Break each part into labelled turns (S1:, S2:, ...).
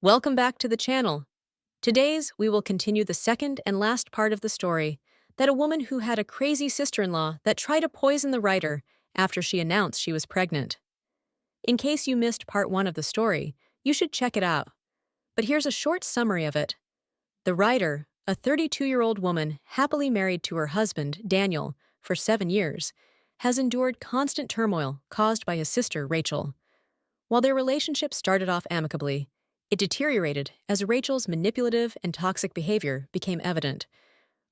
S1: Welcome back to the channel. Today's we will continue the second and last part of the story that a woman who had a crazy sister-in-law that tried to poison the writer after she announced she was pregnant. In case you missed part 1 of the story, you should check it out. But here's a short summary of it. The writer, a 32-year-old woman happily married to her husband, Daniel, for 7 years, has endured constant turmoil caused by his sister, Rachel. While their relationship started off amicably, it deteriorated as Rachel's manipulative and toxic behavior became evident.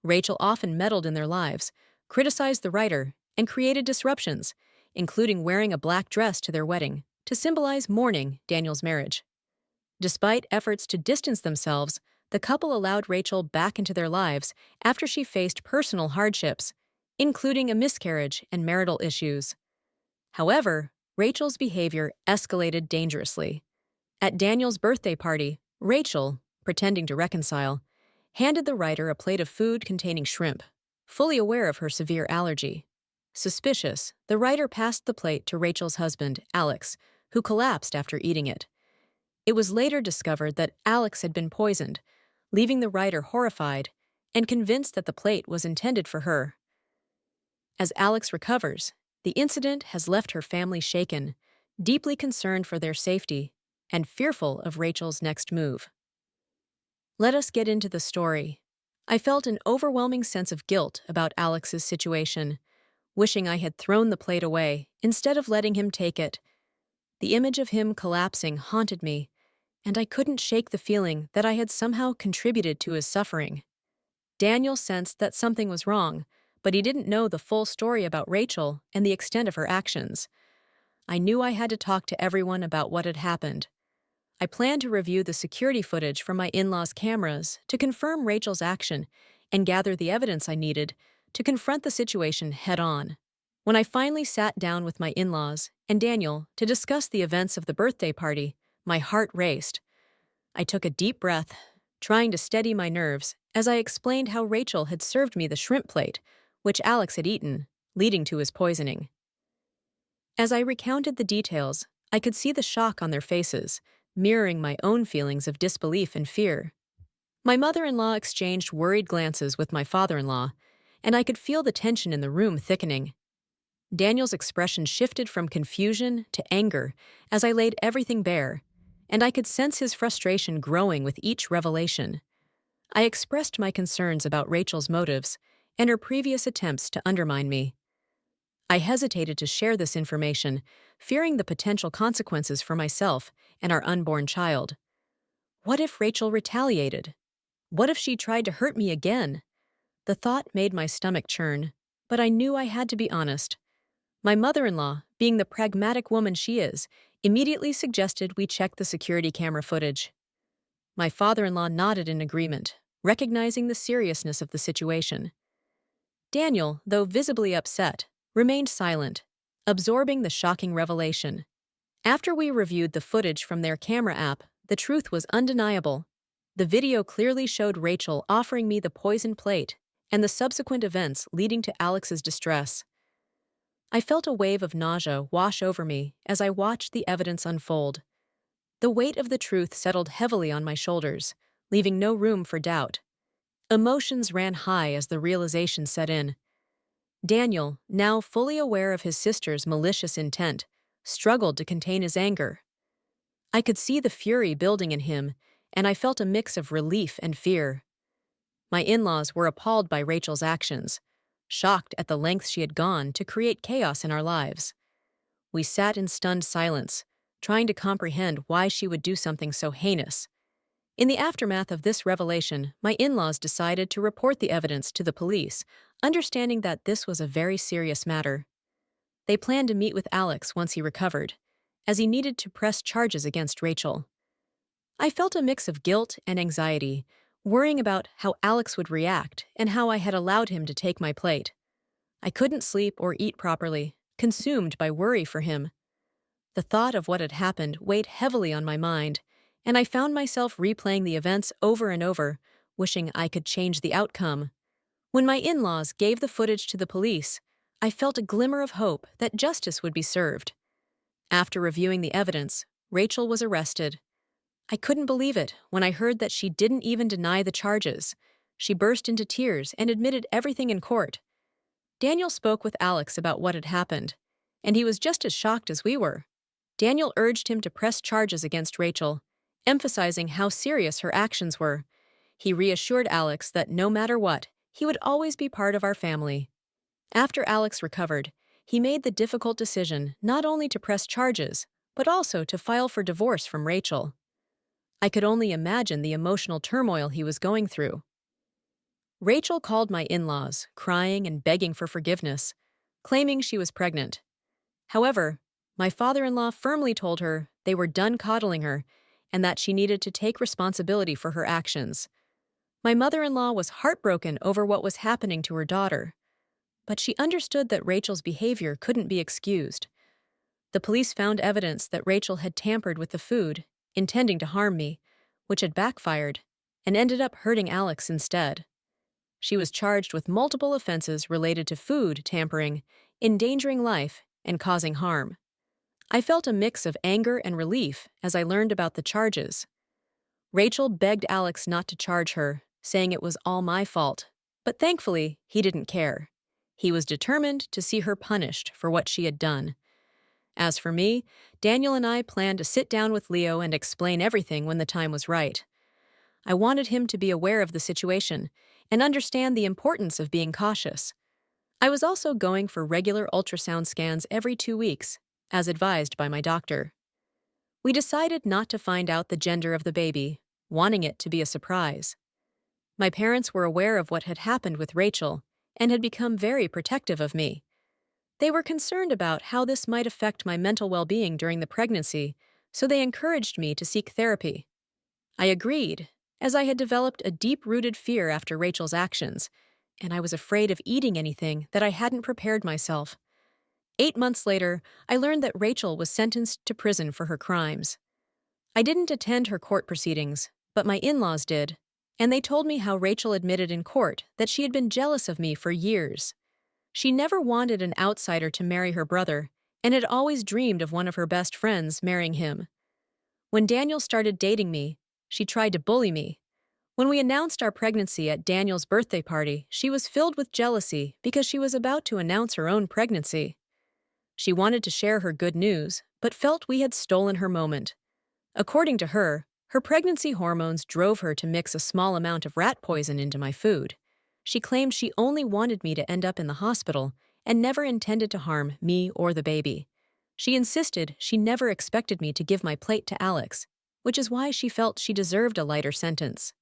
S1: Rachel often meddled in their lives, criticized the writer, and created disruptions, including wearing a black dress to their wedding to symbolize mourning Daniel's marriage. Despite efforts to distance themselves, the couple allowed Rachel back into their lives after she faced personal hardships, including a miscarriage and marital issues. However, Rachel's behavior escalated dangerously. At Daniel's birthday party, Rachel, pretending to reconcile, handed the writer a plate of food containing shrimp, fully aware of her severe allergy. Suspicious, the writer passed the plate to Rachel's husband, Alex, who collapsed after eating it. It was later discovered that Alex had been poisoned, leaving the writer horrified and convinced that the plate was intended for her. As Alex recovers, the incident has left her family shaken, deeply concerned for their safety and fearful of Rachel's next move. Let us get into the story. I felt an overwhelming sense of guilt about Alex's situation, wishing I had thrown the plate away instead of letting him take it. The image of him collapsing haunted me, and I couldn't shake the feeling that I had somehow contributed to his suffering. Daniel sensed that something was wrong, but he didn't know the full story about Rachel and the extent of her actions. I knew I had to talk to everyone about what had happened. I planned to review the security footage from my in-laws' cameras to confirm Rachel's action and gather the evidence I needed to confront the situation head-on. When I finally sat down with my in-laws and Daniel to discuss the events of the birthday party, my heart raced. I took a deep breath, trying to steady my nerves as I explained how Rachel had served me the shrimp plate, which Alex had eaten, leading to his poisoning. As I recounted the details, I could see the shock on their faces, mirroring my own feelings of disbelief and fear. My mother-in-law exchanged worried glances with my father-in-law, and I could feel the tension in the room thickening. Daniel's expression shifted from confusion to anger as I laid everything bare, and I could sense his frustration growing with each revelation. I expressed my concerns about Rachel's motives and her previous attempts to undermine me. I hesitated to share this information, fearing the potential consequences for myself and our unborn child. What if Rachel retaliated? What if she tried to hurt me again? The thought made my stomach churn, but I knew I had to be honest. My mother-in-law, being the pragmatic woman she is, immediately suggested we check the security camera footage. My father-in-law nodded in agreement, recognizing the seriousness of the situation. Daniel, though visibly upset, remained silent, absorbing the shocking revelation. After we reviewed the footage from their camera app, the truth was undeniable. The video clearly showed Rachel offering me the poison plate and the subsequent events leading to Alex's distress. I felt a wave of nausea wash over me as I watched the evidence unfold. The weight of the truth settled heavily on my shoulders, leaving no room for doubt. Emotions ran high as the realization set in. Daniel, now fully aware of his sister's malicious intent, struggled to contain his anger. I could see the fury building in him, and I felt a mix of relief and fear. My in-laws were appalled by Rachel's actions, shocked at the lengths she had gone to create chaos in our lives. We sat in stunned silence, trying to comprehend why she would do something so heinous. In the aftermath of this revelation, my in-laws decided to report the evidence to the police, understanding that this was a very serious matter. They planned to meet with Alex once he recovered, as he needed to press charges against Rachel. I felt a mix of guilt and anxiety, worrying about how Alex would react and how I had allowed him to take my plate. I couldn't sleep or eat properly, consumed by worry for him. The thought of what had happened weighed heavily on my mind, and I found myself replaying the events over and over, wishing I could change the outcome. When my in-laws gave the footage to the police, I felt a glimmer of hope that justice would be served. After reviewing the evidence, Rachel was arrested. I couldn't believe it when I heard that she didn't even deny the charges. She burst into tears and admitted everything in court. Daniel spoke with Alex about what had happened, and he was just as shocked as we were. Daniel urged him to press charges against Rachel, emphasizing how serious her actions were. He reassured Alex that no matter what, he would always be part of our family. After Alex recovered, he made the difficult decision not only to press charges, but also to file for divorce from Rachel. I could only imagine the emotional turmoil he was going through. Rachel called my in-laws, crying and begging for forgiveness, claiming she was pregnant. However, my father-in-law firmly told her they were done coddling her and that she needed to take responsibility for her actions. My mother-in-law was heartbroken over what was happening to her daughter, but she understood that Rachel's behavior couldn't be excused. The police found evidence that Rachel had tampered with the food, intending to harm me, which had backfired, and ended up hurting Alex instead. She was charged with multiple offenses related to food tampering, endangering life, and causing harm. I felt a mix of anger and relief as I learned about the charges. Rachel begged Alex not to charge her, saying it was all my fault, but thankfully, he didn't care. He was determined to see her punished for what she had done. As for me, Daniel and I planned to sit down with Leo and explain everything when the time was right. I wanted him to be aware of the situation and understand the importance of being cautious. I was also going for regular ultrasound scans every 2 weeks, as advised by my doctor. We decided not to find out the gender of the baby, wanting it to be a surprise. My parents were aware of what had happened with Rachel and had become very protective of me. They were concerned about how this might affect my mental well-being during the pregnancy, so they encouraged me to seek therapy. I agreed, as I had developed a deep-rooted fear after Rachel's actions, and I was afraid of eating anything that I hadn't prepared myself. 8 months later, I learned that Rachel was sentenced to prison for her crimes. I didn't attend her court proceedings, but my in-laws did, and they told me how Rachel admitted in court that she had been jealous of me for years. She never wanted an outsider to marry her brother, and had always dreamed of one of her best friends marrying him. When Daniel started dating me, she tried to bully me. When we announced our pregnancy at Daniel's birthday party, she was filled with jealousy because she was about to announce her own pregnancy. She wanted to share her good news, but felt we had stolen her moment. According to her, her pregnancy hormones drove her to mix a small amount of rat poison into my food. She claimed she only wanted me to end up in the hospital and never intended to harm me or the baby. She insisted she never expected me to give my plate to Alex, which is why she felt she deserved a lighter sentence.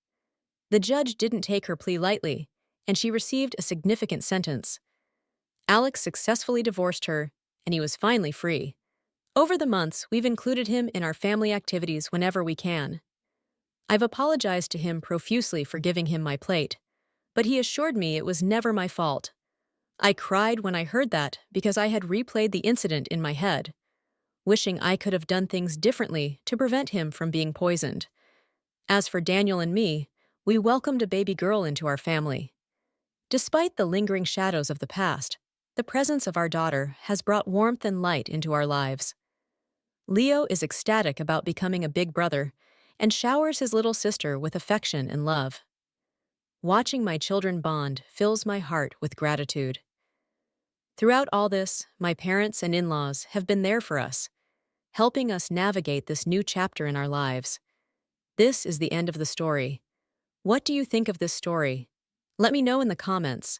S1: The judge didn't take her plea lightly, and she received a significant sentence. Alex successfully divorced her, and he was finally free. Over the months, we've included him in our family activities whenever we can. I've apologized to him profusely for giving him my plate, but he assured me it was never my fault. I cried when I heard that because I had replayed the incident in my head, wishing I could have done things differently to prevent him from being poisoned. As for Daniel and me, we welcomed a baby girl into our family. Despite the lingering shadows of the past, the presence of our daughter has brought warmth and light into our lives. Leo is ecstatic about becoming a big brother and showers his little sister with affection and love. Watching my children bond fills my heart with gratitude. Throughout all this, my parents and in-laws have been there for us, helping us navigate this new chapter in our lives. This is the end of the story. What do you think of this story? Let me know in the comments.